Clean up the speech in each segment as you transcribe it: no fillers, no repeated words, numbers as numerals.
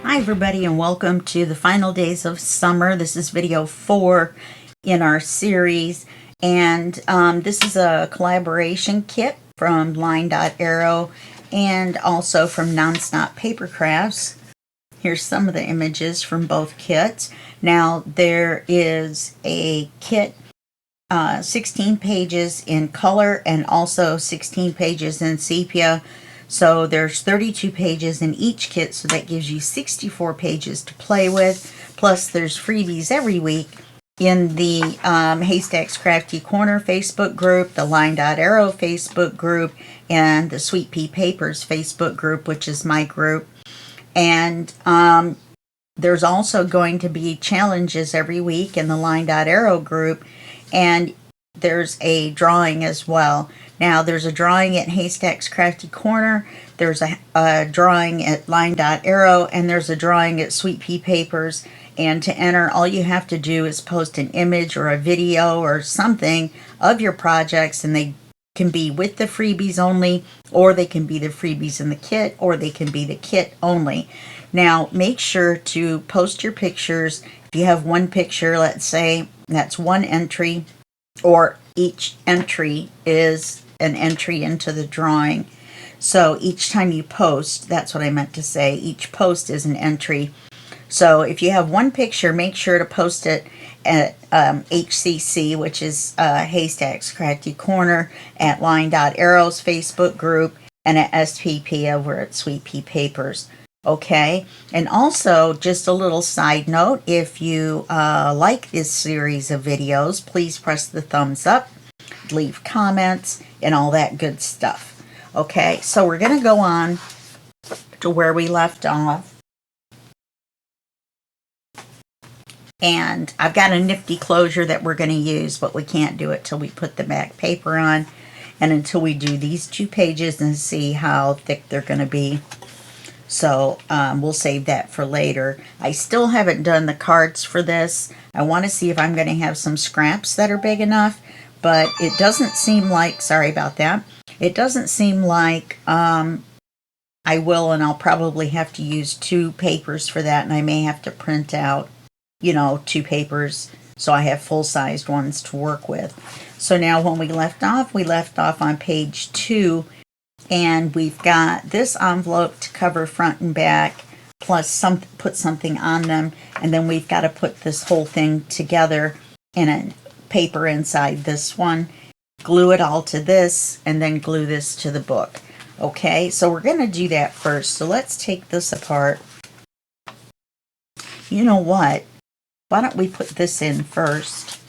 Hi everybody and welcome to the final days of summer. This is video 4 in our series, and this is a collaboration kit from LineDotArrow and also from Nonstop Papercrafts. Here's some of the images from both kits. Now there is a kit 16 pages in color and also 16 pages in sepia. So there's 32 pages in each kit, so that gives you 64 pages to play with. Plus there's freebies every week in the Haystack's Crafty Corner Facebook group, the LineDotArrow Facebook group, and the Sweet Pea Papers Facebook group, which is my group. And there's also going to be challenges every week in the LineDotArrow group, and there's a drawing as well. Now, there's a drawing at Haystack's Crafty Corner, there's a drawing at LineDotArrow, and there's a drawing at Sweet Pea Papers. And to enter, all you have to do is post an image or a video or something of your projects, and they can be with the freebies only, or they can be the freebies in the kit, or they can be the kit only. Now, make sure to post your pictures. If you have one picture, let's say that's one entry, or each entry is an entry into the drawing. So each time you post, that's what I meant to say, each post is an entry. So if you have one picture, make sure to post it at HCC, which is Haystack's Crafty Corner, at LineDotArrow's Facebook group, and at SPP over at Sweet Pea Papers. Okay, and also just a little side note, if you like this series of videos, please press the thumbs up, leave comments, and all that good stuff. Okay, so we're going to go on to where we left off. And I've got a nifty closure that we're going to use, but we can't do it till we put the back paper on and until we do these 2 pages and see how thick they're going to be. So we'll save that for later. I still haven't done the cards for this. I want to see if I'm going to have some scraps that are big enough, but it doesn't seem like, sorry about that, it doesn't seem like I will, and I'll probably have to use 2 papers for that, and I may have to print out, 2 papers so I have full-sized ones to work with. So now when we left off on page 2, and we've got this envelope to cover front and back, plus put something on them, and then we've got to put this whole thing together in a paper inside this one, glue it all to this, and then glue this to the book. Okay, so we're going to do that first. So let's take this apart. You know what? Why don't we put this in first?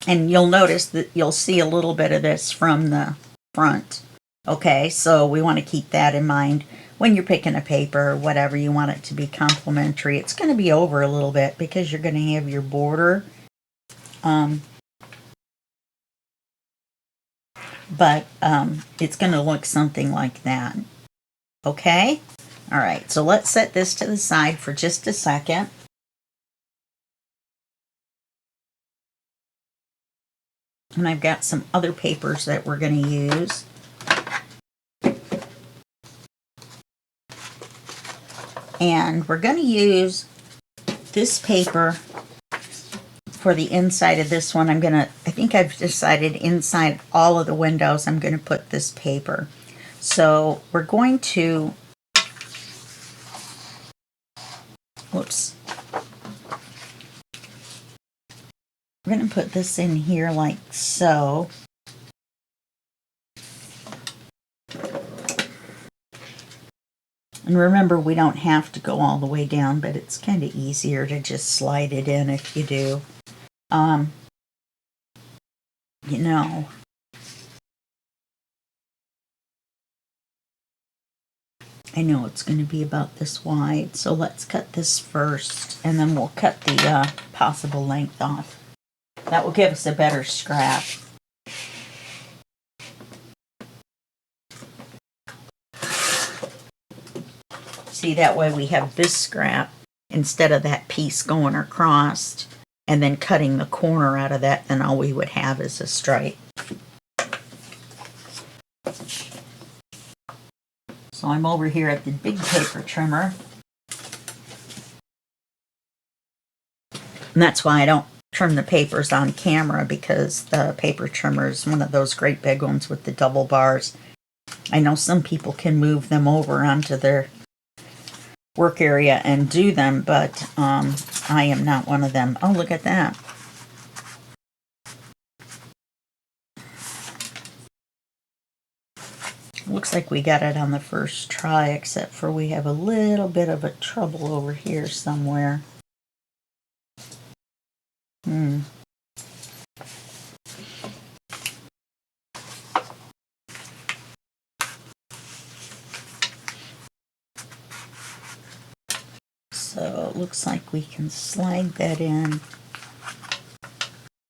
And you'll notice that you'll see a little bit of this from the front. Okay, so we want to keep that in mind when you're picking a paper or whatever. You want it to be complementary. It's going to be over a little bit because you're going to have your border. But it's going to look something like that. Okay? All right, so let's set this to the side for just a second. And I've got some other papers that we're going to use. And we're going to use this paper for the inside of this one. I think I've decided inside all of the windows I'm going to put this paper. So we're going to, whoops. We're going to put this in here like so. And remember, we don't have to go all the way down, but it's kind of easier to just slide it in if you do. I know it's going to be about this wide, so let's cut this first, and then we'll cut the possible length off. That will give us a better scrap. See, that way we have this scrap instead of that piece going across and then cutting the corner out of that, then all we would have is a stripe. So I'm over here at the big paper trimmer. And that's why I don't trim the papers on camera, because the paper trimmer is one of those great big ones with the double bars. I know some people can move them over onto their work area and do them, but I am not one of them. Oh, look at that. Looks like we got it on the first try, except for we have a little bit of a trouble over here somewhere. So it looks like we can slide that in.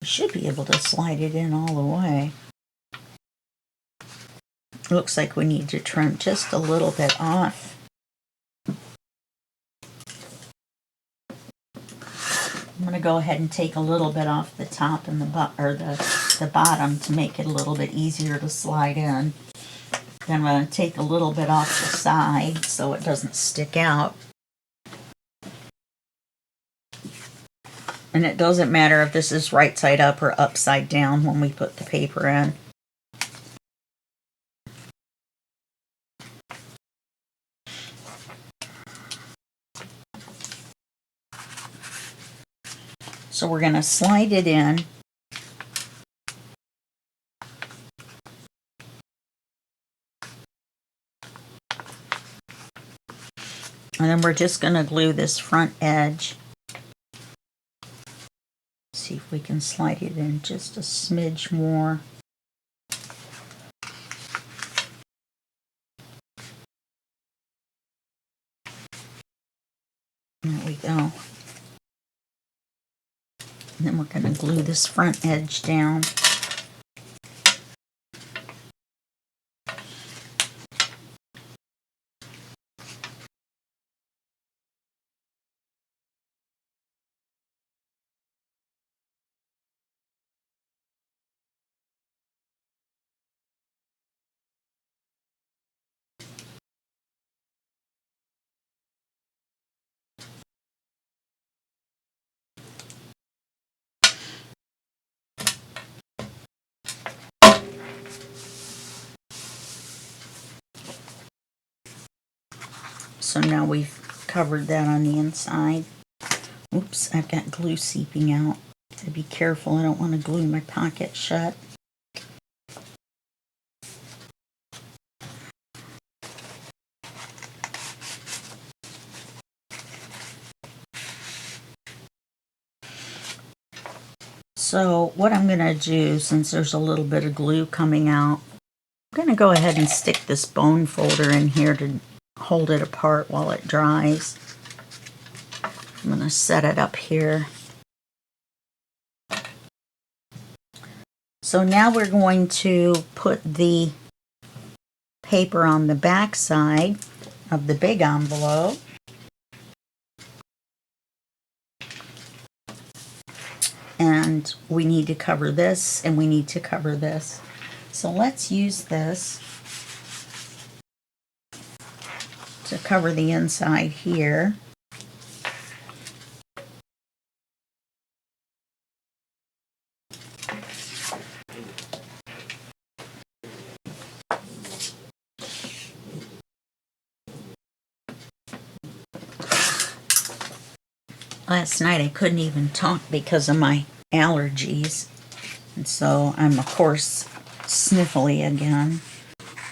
We should be able to slide it in all the way. Looks like we need to trim just a little bit off. I'm going to go ahead and take a little bit off the top and the bottom to make it a little bit easier to slide in. Then I'm going to take a little bit off the side so it doesn't stick out. And it doesn't matter if this is right side up or upside down when we put the paper in. So we're going to slide it in. And then we're just going to glue this front edge. See if we can slide it in just a smidge more. There we go. And then we're going to glue this front edge down. So now we've covered that on the inside. Oops, I've got glue seeping out. Gotta be careful, I don't want to glue my pocket shut. So what I'm going to do, since there's a little bit of glue coming out, I'm going to go ahead and stick this bone folder in here to hold it apart while it dries. I'm going to set it up here. So now we're going to put the paper on the back side of the big envelope. And we need to cover this, and we need to cover this. So let's use this to cover the inside here. Last night I couldn't even talk because of my allergies, and so I'm of course sniffly again.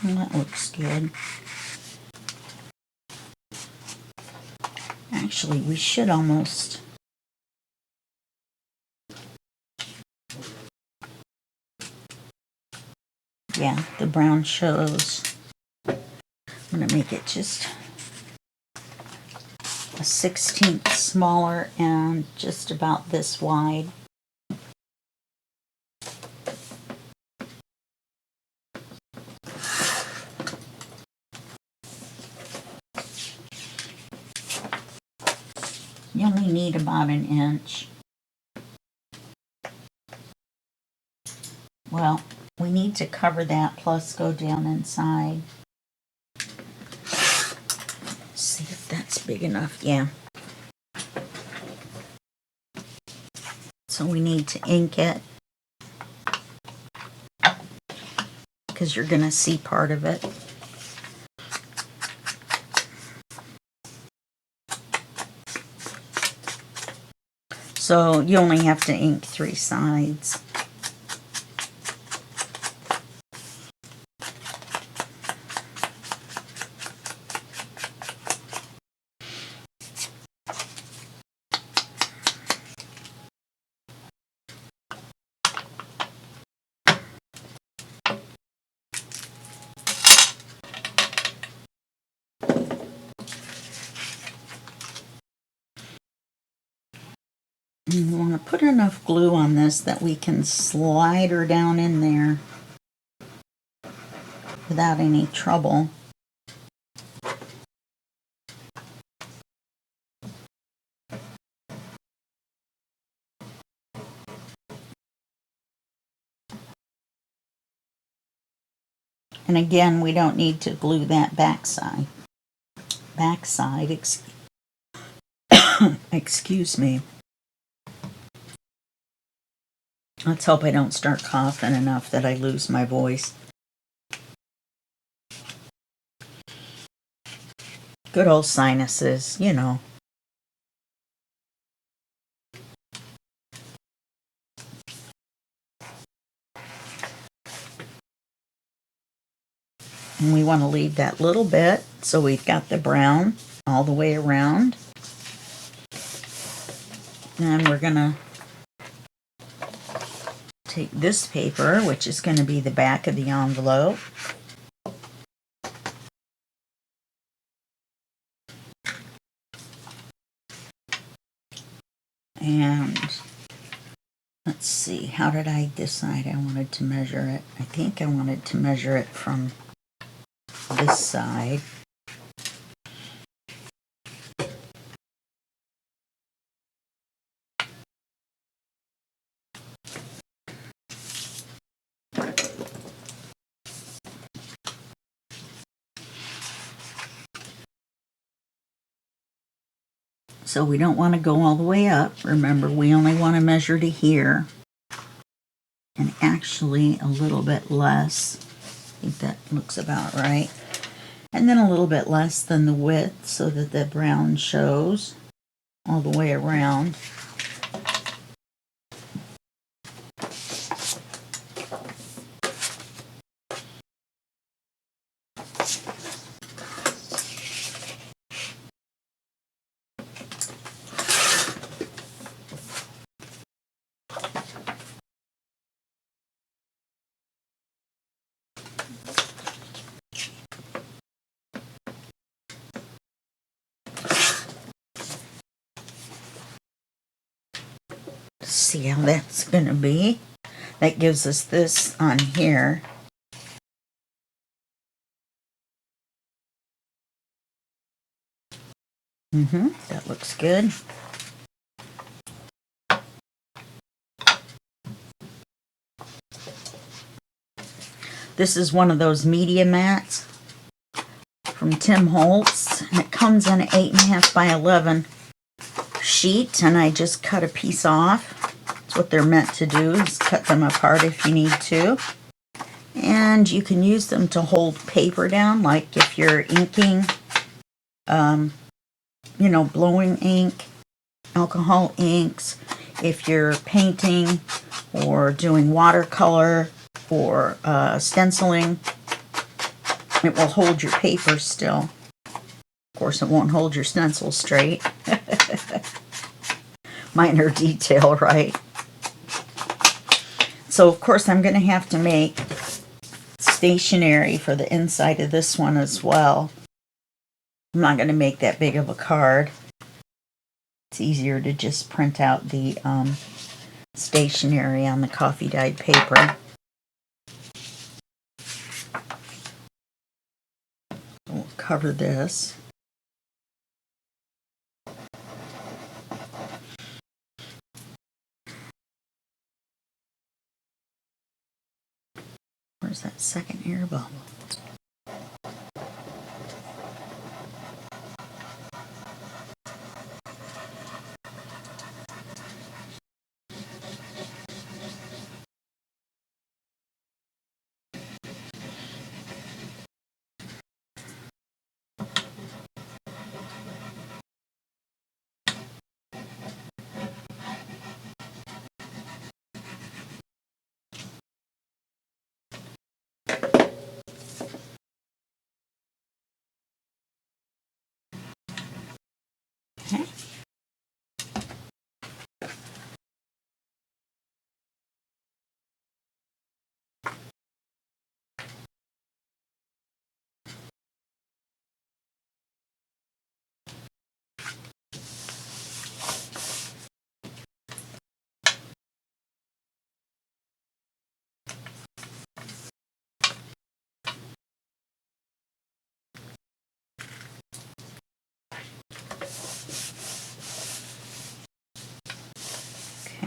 Well, that looks good. Actually, we should almost... Yeah, the brown shows. I'm going to make it just a 1/16 smaller and just about this wide. You only need about 1 inch. Well, we need to cover that plus go down inside. big enough, yeah. So we need to ink it because you're going to see part of it. So you only have to ink 3 sides. And we want to put enough glue on this that we can slide her down in there without any trouble. And again, we don't need to glue that backside. Excuse me. Let's hope I don't start coughing enough that I lose my voice. Good old sinuses, you know. And we want to leave that little bit so we've got the brown all the way around. And we're going to take this paper, which is going to be the back of the envelope. And let's see, how did I decide I wanted to measure it? I think I wanted to measure it from this side. So we don't want to go all the way up. Remember, we only want to measure to here. And actually a little bit less. I think that looks about right. And then a little bit less than the width so that the brown shows all the way around. See how that's going to be. That gives us this on here. That looks good. This is one of those media mats from Tim Holtz, and it comes in an 8.5 by 11 sheet, and I just cut a piece off. That's what they're meant to do, is cut them apart if you need to. And you can use them to hold paper down, like if you're inking, you know, blowing ink, alcohol inks, if you're painting or doing watercolor or stenciling. It will hold your paper still. Of course, it won't hold your stencil straight. Minor detail, right? So, of course, I'm going to have to make stationery for the inside of this one as well. I'm not going to make that big of a card. It's easier to just print out the stationery on the coffee dyed paper. We'll cover this. Where's that second air bubble?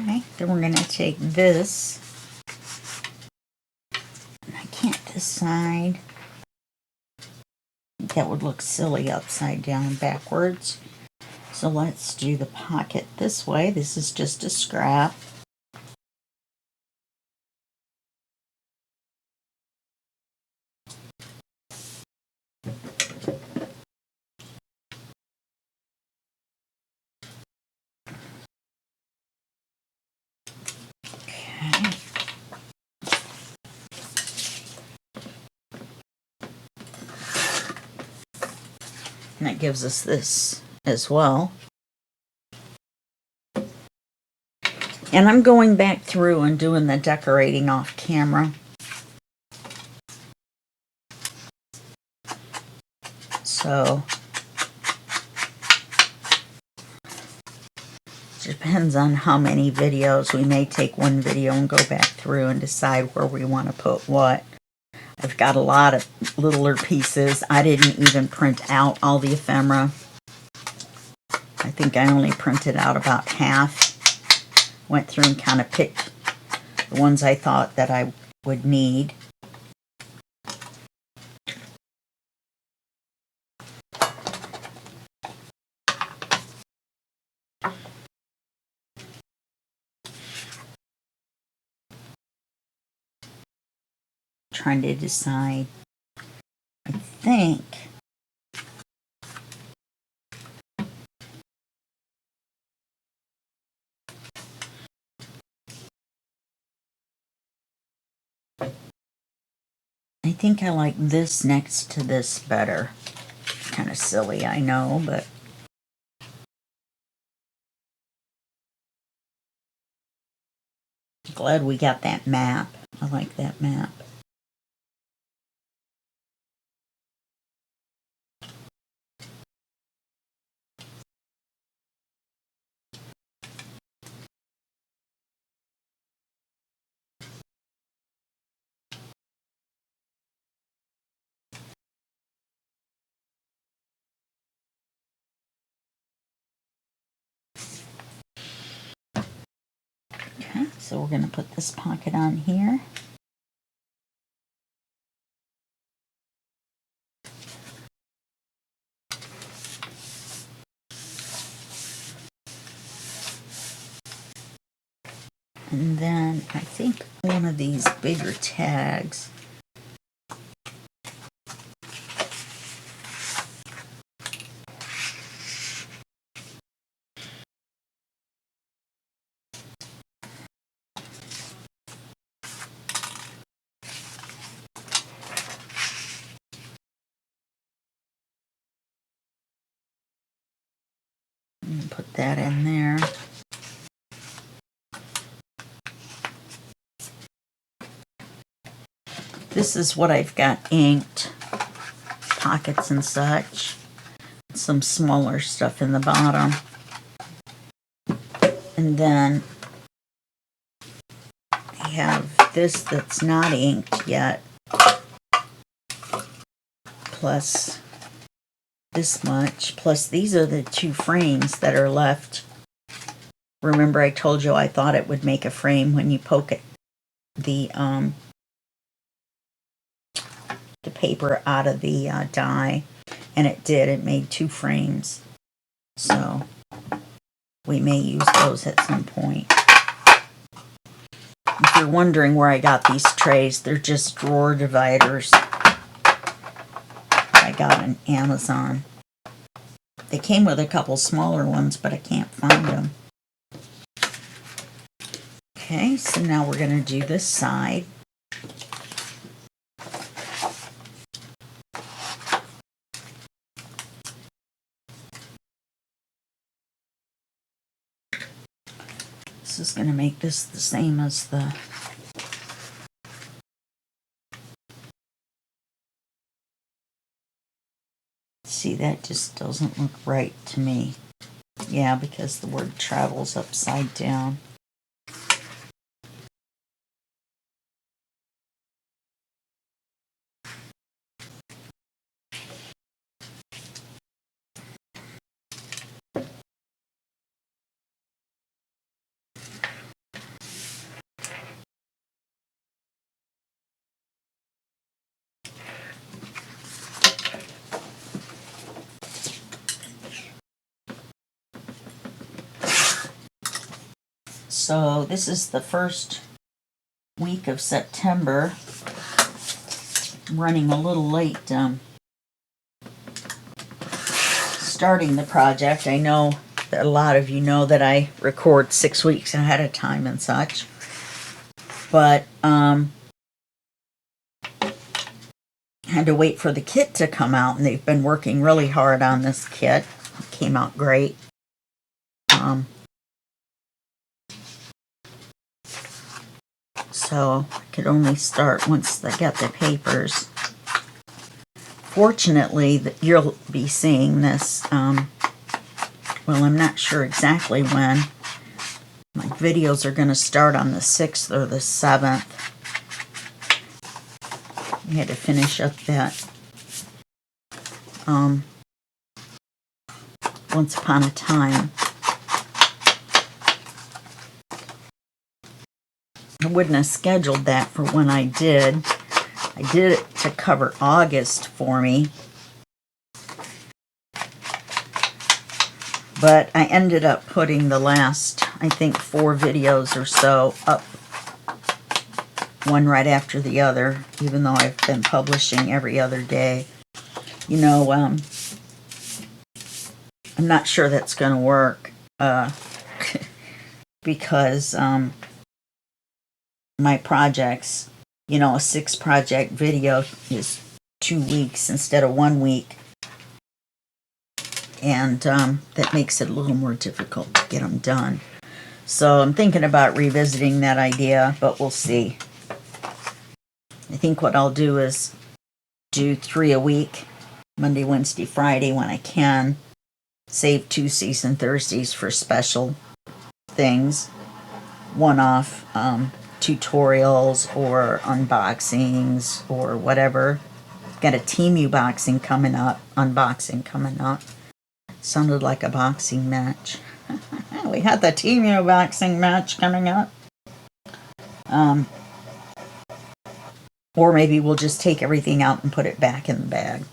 Okay, then we're going to take this, and I can't decide. That would look silly upside down backwards. So let's do the pocket this way. This is just a scrap. Okay. And that gives us this as well. And I'm going back through and doing the decorating off camera. So it depends on how many videos. We may take one video and go back through and decide where we want to put what. I've got a lot of littler pieces. I didn't even print out all the ephemera. I think I only printed out about half. Went through and kind of picked the ones I thought that I would need. Trying to decide. I think I like this next to this better. Kind of silly, I know, but glad we got that map. I like that map. Okay, so we're going to put this pocket on here. And then I think one of these bigger tags. Put that in there. This is what I've got inked, pockets and such. Some smaller stuff in the bottom. And then I have this that's not inked yet. Plus this much. Plus these are the two frames that are left. Remember I told you I thought it would make a frame when you poke it, the paper out of the die, and it did. It made two frames, so we may use those at some point. If you're wondering where I got these trays, they're just drawer dividers I got on Amazon. They came with a couple smaller ones, but I can't find them. Okay, so now we're going to do this side. This is going to make this the same as the see, that just doesn't look right to me. Yeah, because the word travel's upside down. So this is the first week of September. I'm running a little late starting the project. I know that a lot of you know that I record 6 weeks ahead of time and such. But I had to wait for the kit to come out, and they've been working really hard on this kit. It came out great. So I could only start once I got the papers. Fortunately, you'll be seeing this, well, I'm not sure exactly when. My videos are going to start on the 6th or the 7th. I had to finish up that Once Upon a Time. I wouldn't have scheduled that for when I did. I did it to cover August for me. But I ended up putting the last, I think, 4 videos or so up, one right after the other, even though I've been publishing every other day. You know, I'm not sure that's going to work because my projects, you know, a 6-project video is 2 weeks instead of 1 week. And that makes it a little more difficult to get them done. So I'm thinking about revisiting that idea, but we'll see. I think what I'll do is do 3 a week, Monday, Wednesday, Friday when I can. Save Tuesdays and Thursdays for special things, one-off tutorials or unboxings or whatever. Got a Team unboxing coming up. Sounded like a boxing match. We had the Team unboxing match coming up. Or maybe we'll just take everything out and put it back in the bag.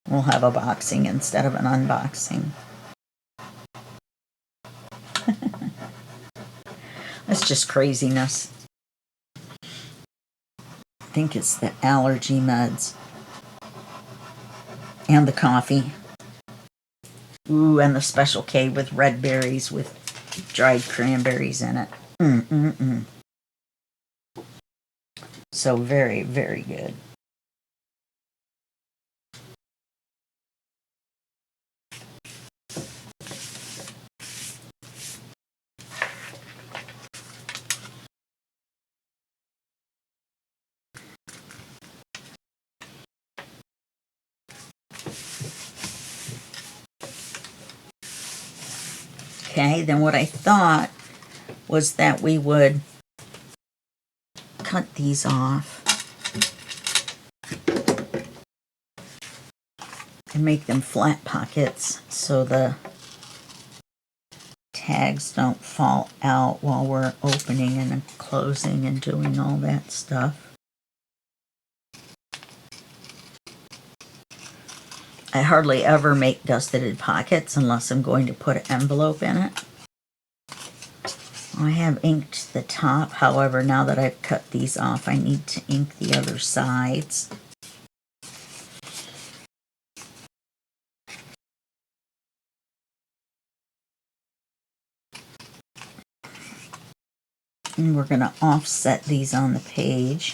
We'll have a boxing instead of an unboxing. That's just craziness. I think it's the allergy meds. And the coffee. Ooh, and the Special K with red berries with dried cranberries in it. So very, very good. Okay, then what I thought was that we would cut these off and make them flat pockets so the tags don't fall out while we're opening and closing and doing all that stuff. I hardly ever make dusted pockets unless I'm going to put an envelope in it. I have inked the top, however, now that I've cut these off, I need to ink the other sides. And we're going to offset these on the page.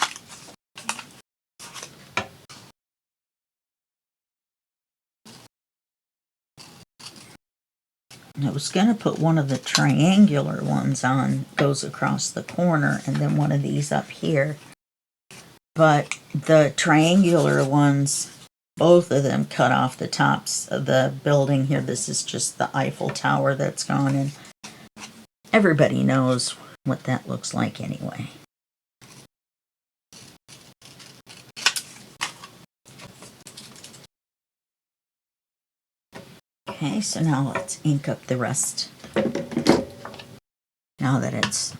I was going to put one of the triangular ones on, goes across the corner, and then one of these up here. But the triangular ones, both of them cut off the tops of the building here. This is just the Eiffel Tower that's gone in. Everybody knows what that looks like anyway. Okay, so now let's ink up the rest. Now that it's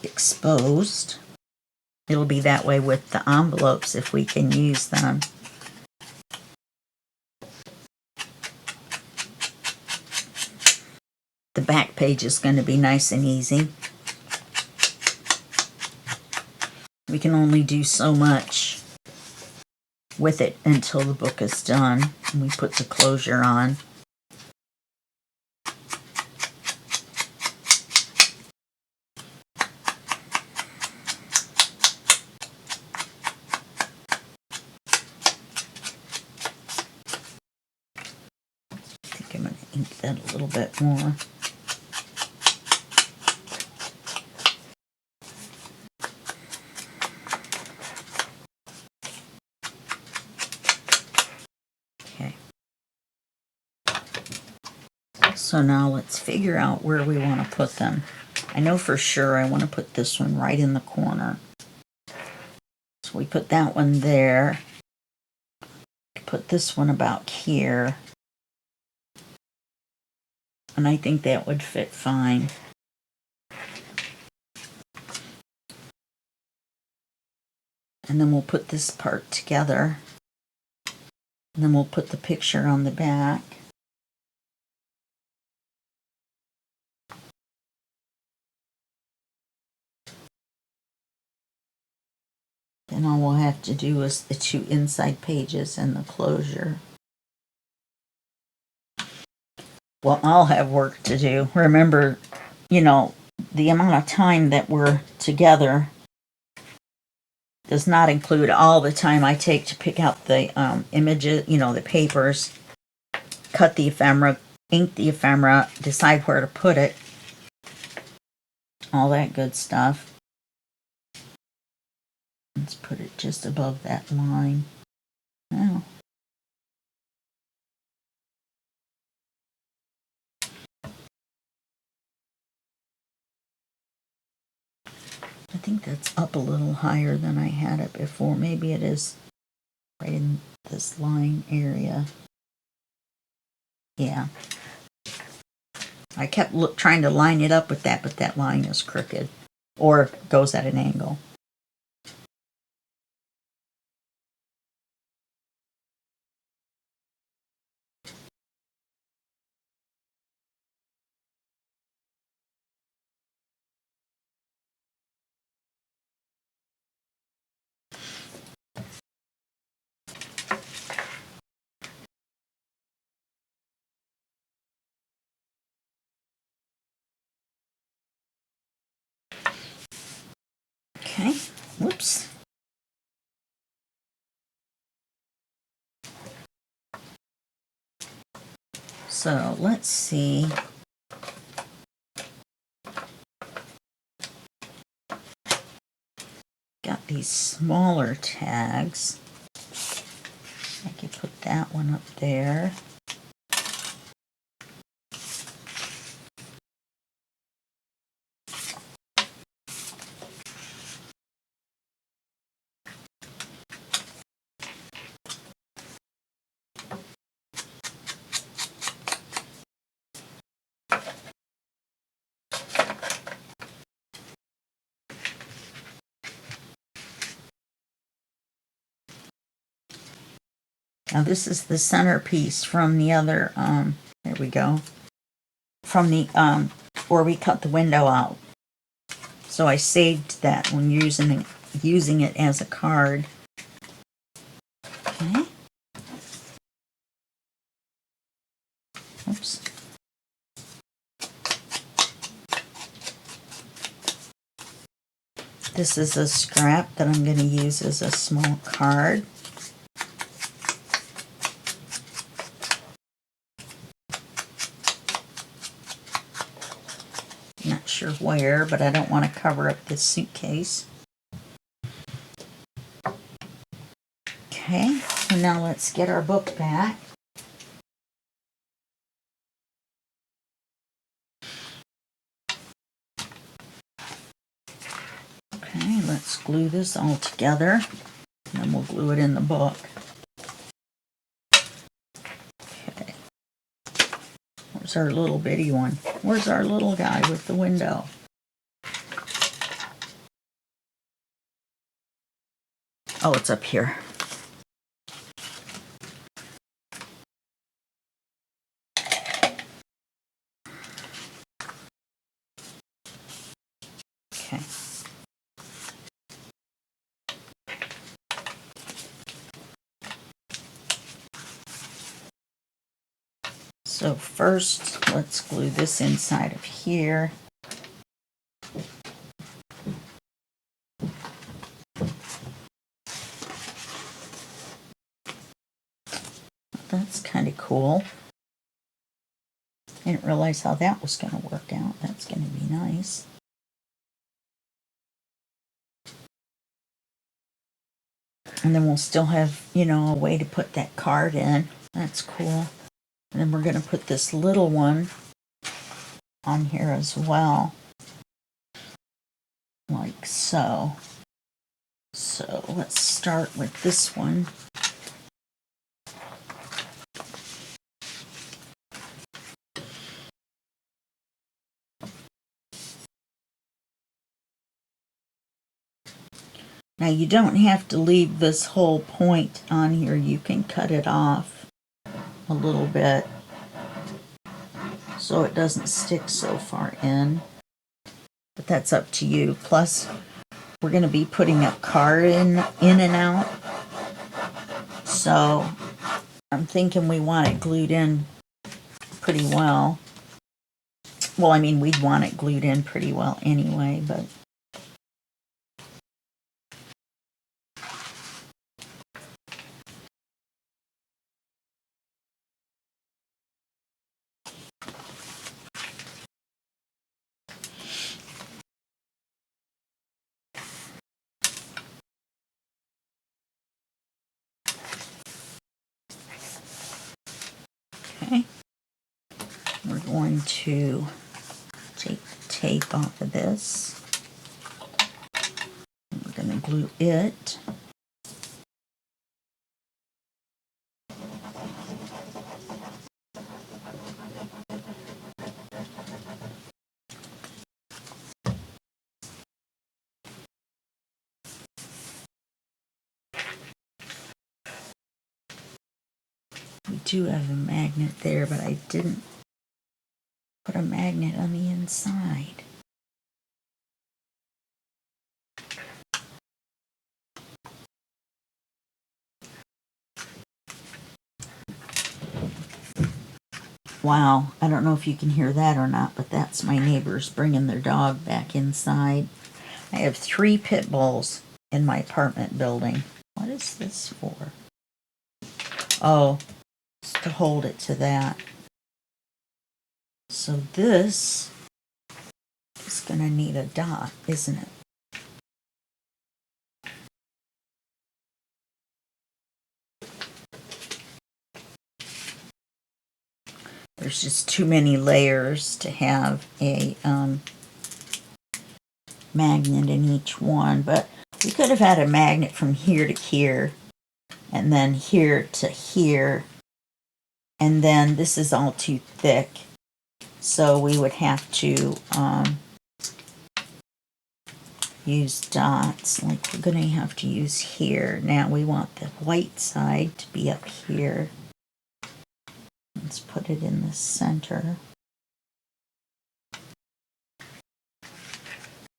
exposed, it'll be that way with the envelopes if we can use them. The back back page is going to be nice and easy. We can only do so much with it until the book is done and we put the closure on. I think I'm going to ink that a little bit more. So now let's figure out where we want to put them. I know for sure I want to put this one right in the corner. So we put that one there. Put this one about here. And I think that would fit fine. And then we'll put this part together. And then we'll put the picture on the back. Then all we'll have to do is the 2 inside pages and the closure. Well, I'll have work to do. Remember, you know, the amount of time that we're together does not include all the time I take to pick out the images, you know, the papers, cut the ephemera, ink the ephemera, decide where to put it, all that good stuff. Let's put it just above that line. Now, I think that's up a little higher than I had it before. Maybe it is right in this line area. Yeah. I kept trying to line it up with that, but that line is crooked or goes at an angle. Okay, whoops. So let's see. Got these smaller tags. I could put that one up there. Now this is the centerpiece from the other, there we go, from the, where we cut the window out. So I saved that when using it as a card. Okay. Oops. This is a scrap that I'm going to use as a small card. Not sure where, but I don't want to cover up this suitcase. Okay, so now let's get our book back. Okay, let's glue this all together, and then we'll glue it in the book. Okay. Where's our little bitty one? Where's our little guy with the window? Oh, it's up here. So first, let's glue this inside of here. That's kind of cool. I didn't realize how that was going to work out. That's going to be nice. And then we'll still have, you know, a way to put that card in. That's cool. And then we're going to put this little one on here as well. Like so. So let's start with this one. Now you don't have to leave this whole point on here. You can cut it off a little bit so it doesn't stick so far in. But that's up to you. Plus, we're going to be putting a card in and out. So I'm thinking we want it glued in pretty well. Well, I mean, we'd want it glued in pretty well anyway, but... Okay. We're going to take the tape off of this. We're going to glue it. We do have a magnet there, but I didn't put a magnet on the inside. Wow, I don't know if you can hear that or not, but that's my neighbors bringing their dog back inside. I have 3 pit bulls in my apartment building. What is this for? Oh, it's to hold it to that. So this is going to need a dot, isn't it? There's just too many layers to have a magnet in each one, but we could have had a magnet from here to here, and then here to here, and then this is all too thick, so we would have to use dots, like we're going to have to use here. Now we want the white side to be up here. Let's put it in the center.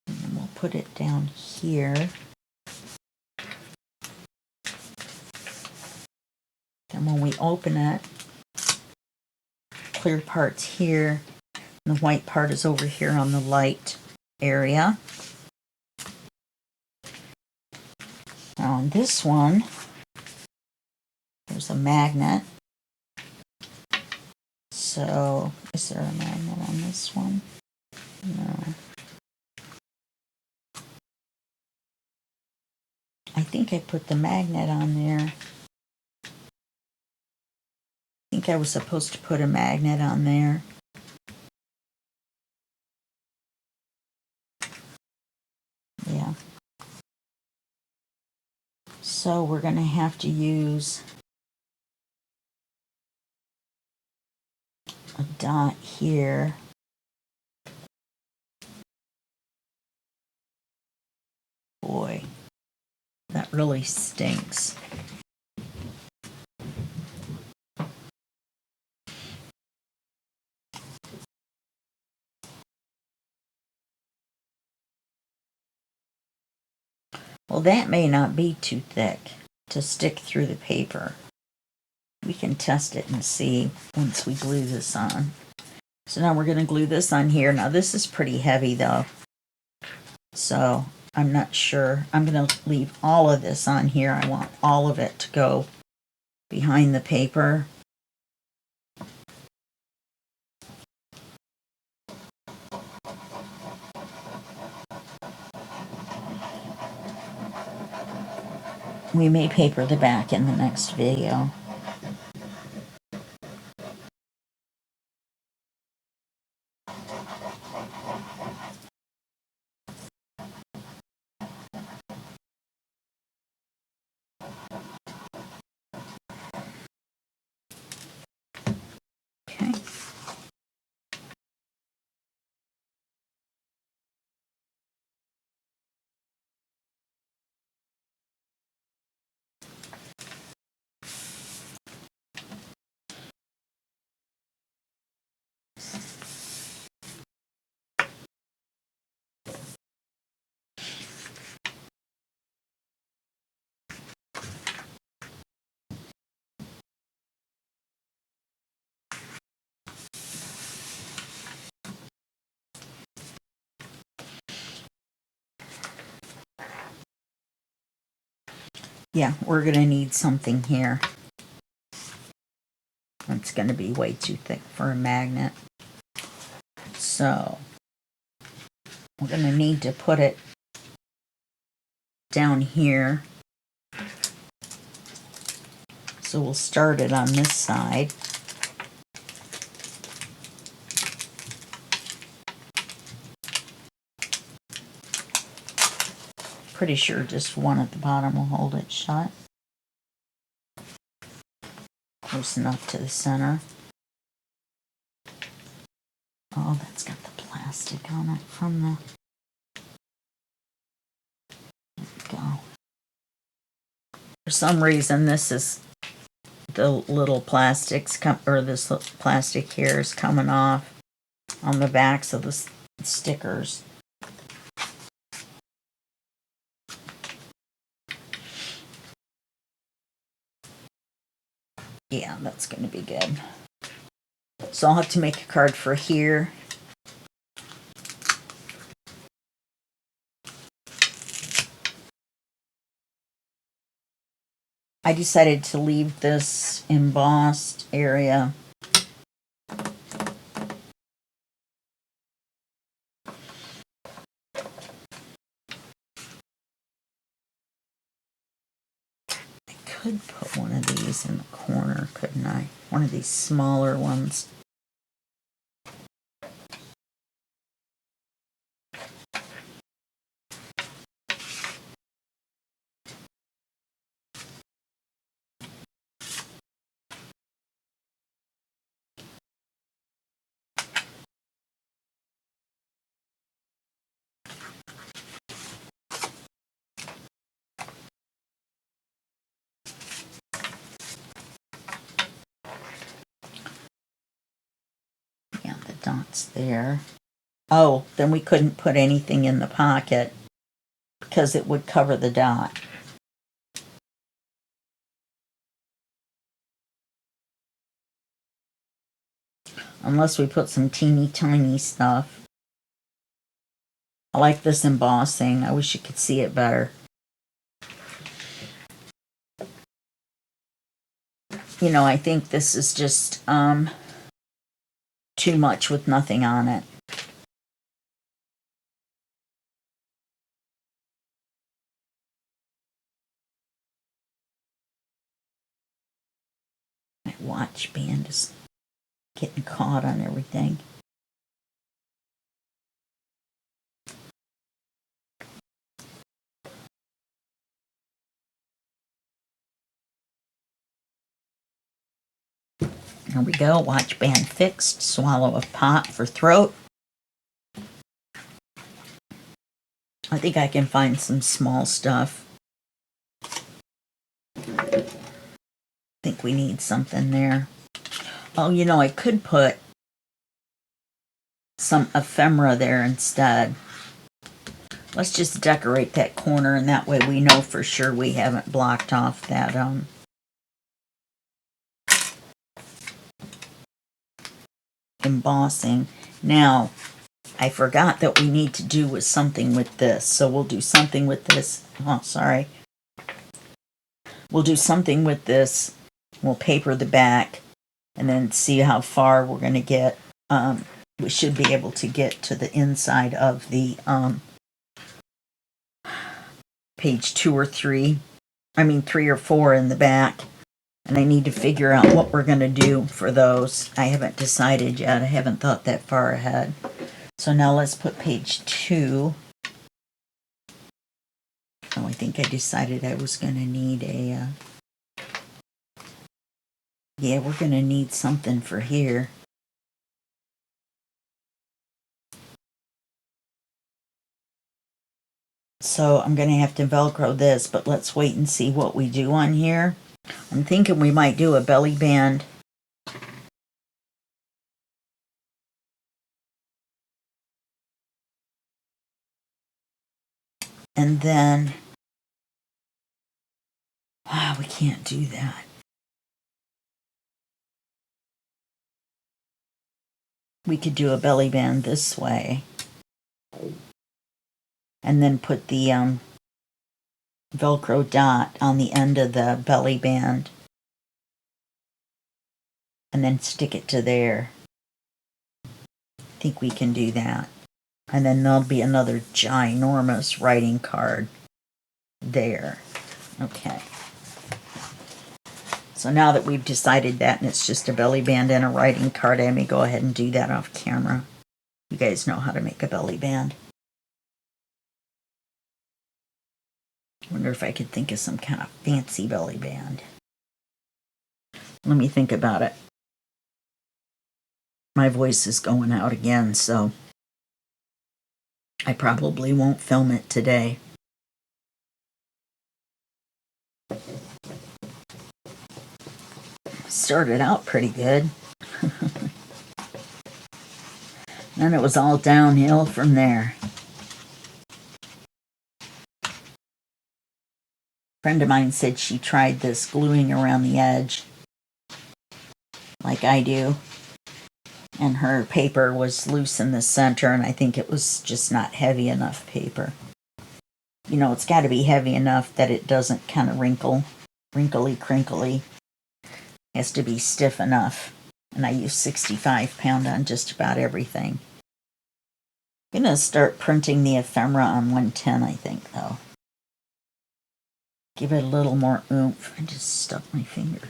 And then we'll put it down here. And when we open it, clear part's here, and the white part is over here on the light area. Now on this one, there's a magnet. So, is there a magnet on this one? No. I think I put the magnet on there. I think I was supposed to put a magnet on there. Yeah. So we're going to have to use a dot here. Boy, that really stinks. Well, that may not be too thick to stick through the paper. We can test it and see once we glue this on. So now we're going to glue this on here. Now this is pretty heavy though, so I'm not sure. I'm going to leave all of this on here. I want all of it to go behind the paper. We may paper the back in the next video. Okay. Yeah, we're going to need something here. It's going to be way too thick for a magnet. So, we're going to need to put it down here. So we'll start it on this side. Pretty sure just one at the bottom will hold it shut. Close enough to the center. Oh, that's got the plastic on it from the... There we go. For some reason, this is the little plastics, or this plastic here is coming off on the backs of the stickers. Yeah, that's going to be good. So I'll have to make a card for here. I decided to leave this embossed area could put one of these in the corner, couldn't I? One of these smaller ones. Dots there. Oh, then we couldn't put anything in the pocket because it would cover the dot. Unless we put some teeny tiny stuff. I like this embossing. I wish you could see it better. You know, I think this is just too much with nothing on it. My watch band is getting caught on everything. There we go, watch band fixed. Swallow a pop for throat. I think I can find some small stuff. I think we need something there. Oh, you know, I could put some ephemera there instead. Let's just decorate that corner, and that way we know for sure we haven't blocked off that embossing. Now, I forgot that we need to do with something with this, so we'll do something with this. Oh, sorry. We'll do something with this. We'll paper the back and then see how far we're going to get. We should be able to get to the inside of the page 2 or 3. I mean 3 or 4 in the back. And I need to figure out what we're going to do for those. I haven't decided yet. I haven't thought that far ahead. So now let's put page 2. Oh, I think I decided I was going to need a... yeah, we're going to need something for here. So I'm going to have to Velcro this, but let's wait and see what we do on here. I'm thinking we might do a belly band. And then, we can't do that. We could do a belly band this way. And then put the Velcro dot on the end of the belly band. And then stick it to there. I think we can do that. And then there'll be another ginormous writing card there. Okay. So now that we've decided that and it's just a belly band and a writing card, I may go ahead and do that off camera. You guys know how to make a belly band. Wonder if I could think of some kind of fancy belly band. Let me think about it. My voice is going out again, so I probably won't film it today. Started out pretty good. Then it was all downhill from there. A friend of mine said she tried this gluing around the edge like I do, and her paper was loose in the center, and I think it was just not heavy enough paper. You know, it's got to be heavy enough that it doesn't kind of wrinkly, crinkly. It has to be stiff enough. And I use 65 pound on just about everything. I'm going to start printing the ephemera on 110, I think, though. Give it a little more oomph. I just stuck my finger.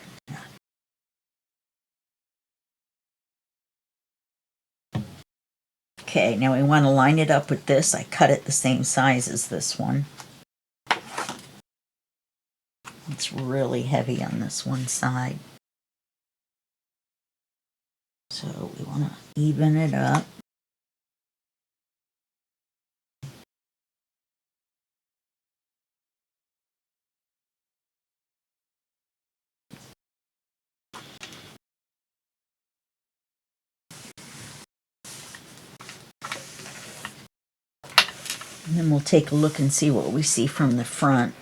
Okay, now we want to line it up with this. I cut it the same size as this one. It's really heavy on this one side. So we want to even it up. And then we'll take a look and see what we see from the front.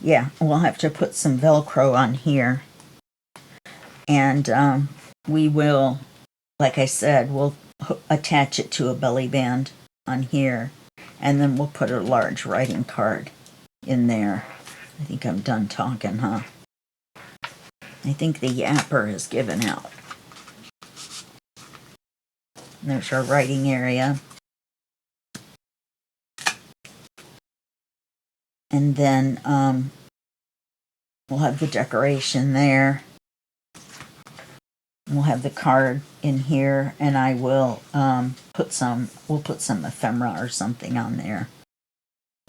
Yeah, we'll have to put some Velcro on here. And we will, like I said, we'll attach it to a belly band on here. And then we'll put a large writing card in there. I think I'm done talking, huh? I think the yapper has given out. And there's our writing area. And then we'll have the decoration there. We'll have the card in here, and I will we'll put some ephemera or something on there.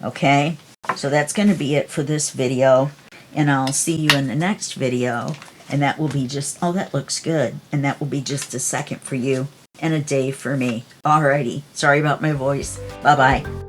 Okay, so that's going to be it for this video, and I'll see you in the next video, and that will be just, oh, that looks good, and that will be just a second for you and a day for me. Alrighty, sorry about my voice. Bye-bye.